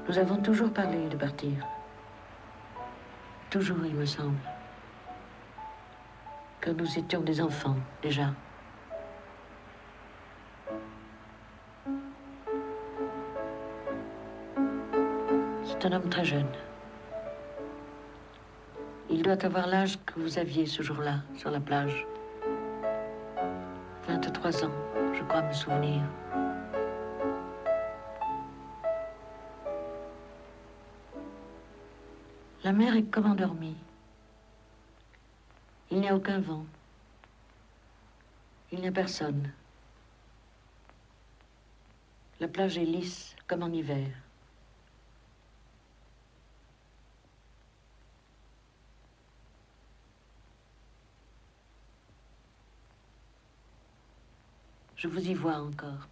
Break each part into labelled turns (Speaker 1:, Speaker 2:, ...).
Speaker 1: Nous avons toujours parlé de partir. Toujours, il me semble. Quand nous étions des enfants, déjà. C'est un homme très jeune. Il doit avoir l'âge que vous aviez ce jour-là, sur la plage. 23 ans, je crois me souvenir. La mer est comme endormie. Il n'y a aucun vent. Il n'y a personne. La plage est lisse, comme en hiver. Je vous y vois encore.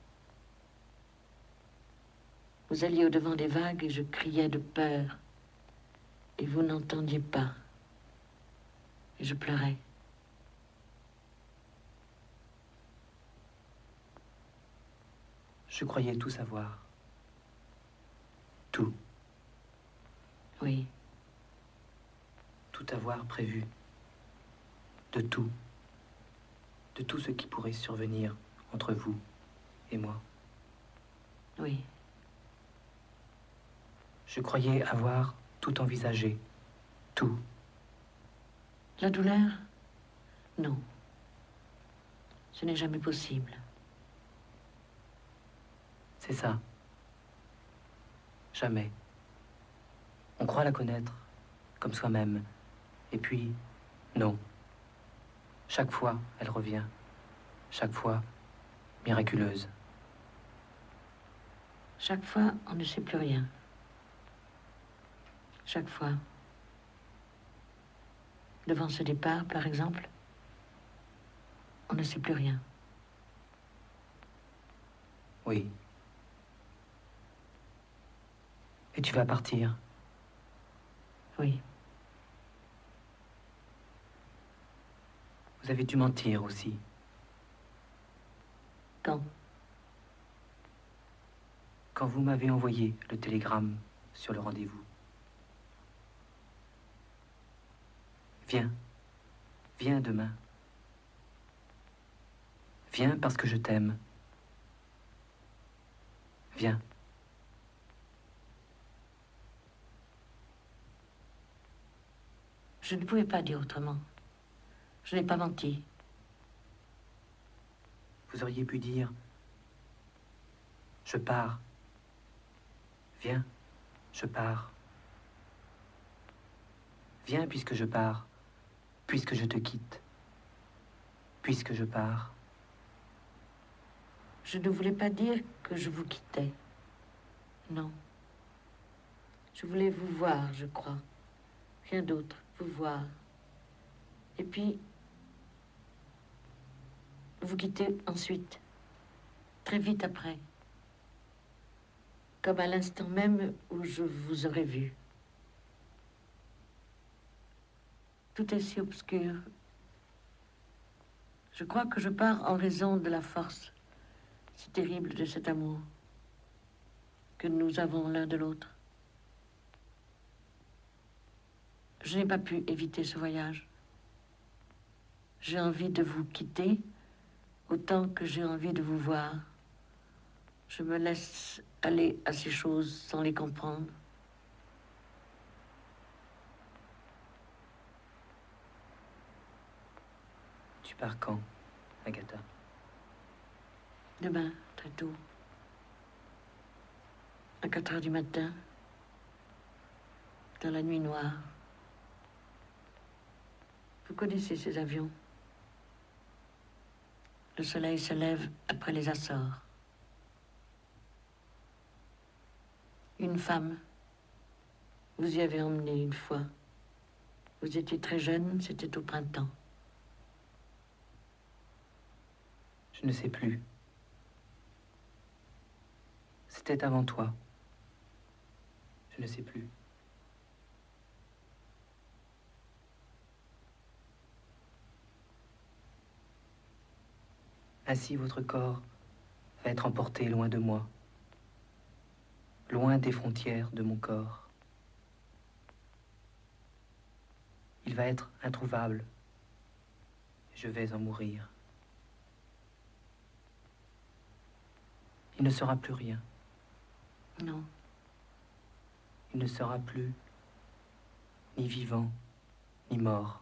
Speaker 1: Vous alliez au-devant des vagues et je criais de peur. Et vous n'entendiez pas. Et je pleurais.
Speaker 2: Je croyais tout savoir. Tout.
Speaker 1: Oui.
Speaker 2: Tout avoir prévu. De tout. De tout ce qui pourrait survenir entre vous et moi.
Speaker 1: Oui.
Speaker 2: Je croyais avoir tout envisagé. Tout.
Speaker 1: La douleur? Non. Ce n'est jamais possible.
Speaker 2: C'est ça. Jamais. On croit la connaître, comme soi-même. Et puis, non. Chaque fois, elle revient. Chaque fois, miraculeuse.
Speaker 1: Chaque fois, on ne sait plus rien. Chaque fois. Devant ce départ, par exemple, on ne sait plus rien.
Speaker 2: Oui. Et tu vas partir?
Speaker 1: Oui.
Speaker 2: Vous avez dû mentir aussi.
Speaker 1: Quand?
Speaker 2: Quand vous m'avez envoyé le télégramme sur le rendez-vous. Viens. Viens demain. Viens parce que je t'aime. Viens.
Speaker 1: Je ne pouvais pas dire autrement. Je n'ai pas menti.
Speaker 2: Vous auriez pu dire, je pars. Viens, je pars. Viens puisque je pars, puisque je te quitte, puisque je pars.
Speaker 1: Je ne voulais pas dire que je vous quittais. Non. Je voulais vous voir, je crois. Rien d'autre, vous voir. Et puis, vous quitter ensuite, très vite après. Comme à l'instant même où je vous aurais vu. Tout est si obscur. Je crois que je pars en raison de la force si terrible de cet amour que nous avons l'un de l'autre. Je n'ai pas pu éviter ce voyage. J'ai envie de vous quitter autant que j'ai envie de vous voir. Je me laisse aller à ces choses sans les comprendre.
Speaker 2: Tu pars quand, Agatha?
Speaker 1: Demain, très tôt. À 4 heures du matin. Dans la nuit noire. Vous connaissez ces avions. Le soleil se lève après les Açores. Une femme, vous y avez emmené une fois. Vous étiez très jeune, c'était au printemps.
Speaker 2: Je ne sais plus. C'était avant toi. Je ne sais plus. Ainsi votre corps va être emporté loin de moi. loin des frontières de mon corps. Il va être introuvable. Je vais en mourir. Il ne sera plus rien.
Speaker 1: Non.
Speaker 2: Il ne sera plus ni vivant, ni mort.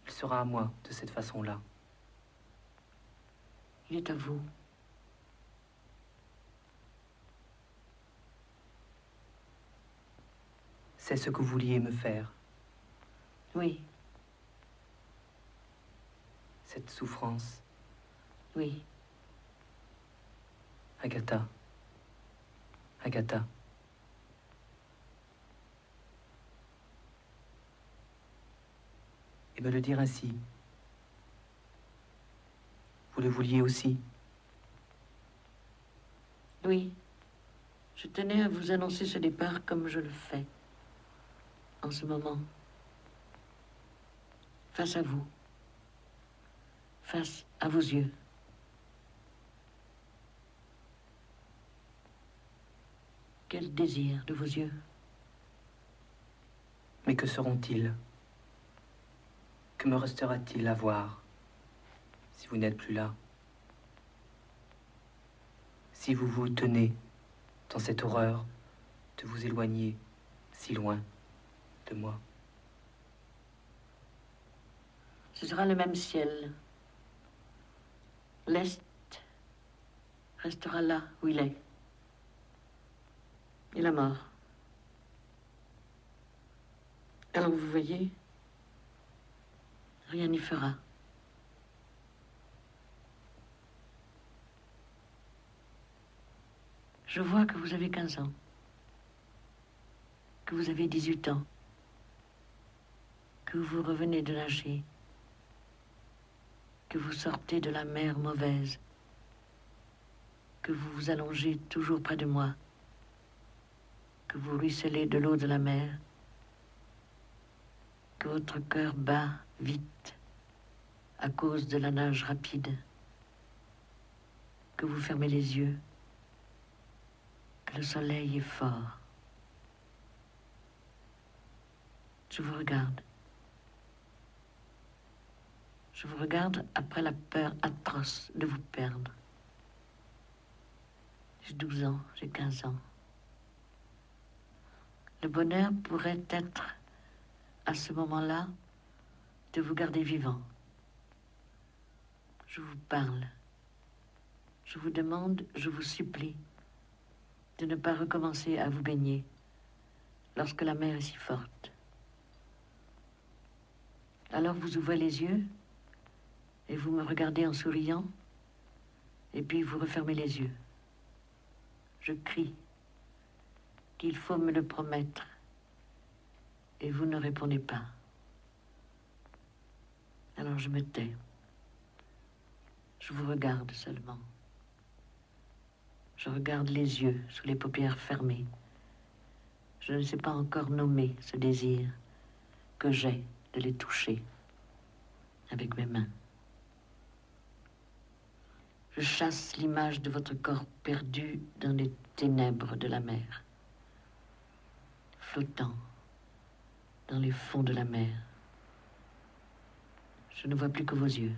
Speaker 2: Il sera à moi de cette façon-là.
Speaker 1: Il est à vous.
Speaker 2: C'est ce que vous vouliez me faire.
Speaker 1: Oui,
Speaker 2: Cette souffrance,
Speaker 1: oui.
Speaker 2: Agatha. Agatha. Et me le dire ainsi. Vous le vouliez aussi.
Speaker 1: Oui. Je tenais à vous annoncer ce départ comme je le fais. En ce moment. Face à vous. Face à vos yeux. Quel désir de vos yeux.
Speaker 2: Mais que seront-ils? Que me restera-t-il à voir si vous n'êtes plus là? Si vous vous tenez dans cette horreur de vous éloigner si loin de moi.
Speaker 1: Ce sera le même ciel. L'Est restera là où il est. Et la mort. Alors vous voyez, rien n'y fera. Je vois que vous avez 15 ans, que vous avez 18 ans, que vous revenez de nager, que vous sortez de la mer mauvaise, que vous vous allongez toujours près de moi, que vous ruisselez de l'eau de la mer, que votre cœur bat vite à cause de la nage rapide, que vous fermez les yeux, que le soleil est fort. Je vous regarde. Je vous regarde après la peur atroce de vous perdre. J'ai 12 ans, j'ai 15 ans. Le bonheur pourrait être, à ce moment-là, de vous garder vivant. Je vous parle. Je vous demande, je vous supplie, de ne pas recommencer à vous baigner lorsque la mer est si forte. Alors vous ouvrez les yeux et vous me regardez en souriant, et puis vous refermez les yeux. Je crie qu'il faut me le promettre, et vous ne répondez pas. Alors je me tais. Je vous regarde seulement. Je regarde les yeux sous les paupières fermées. Je ne sais pas encore nommer ce désir que j'ai de les toucher avec mes mains. Je chasse l'image de votre corps perdu dans les ténèbres de la mer, flottant dans les fonds de la mer. Je ne vois plus que vos yeux.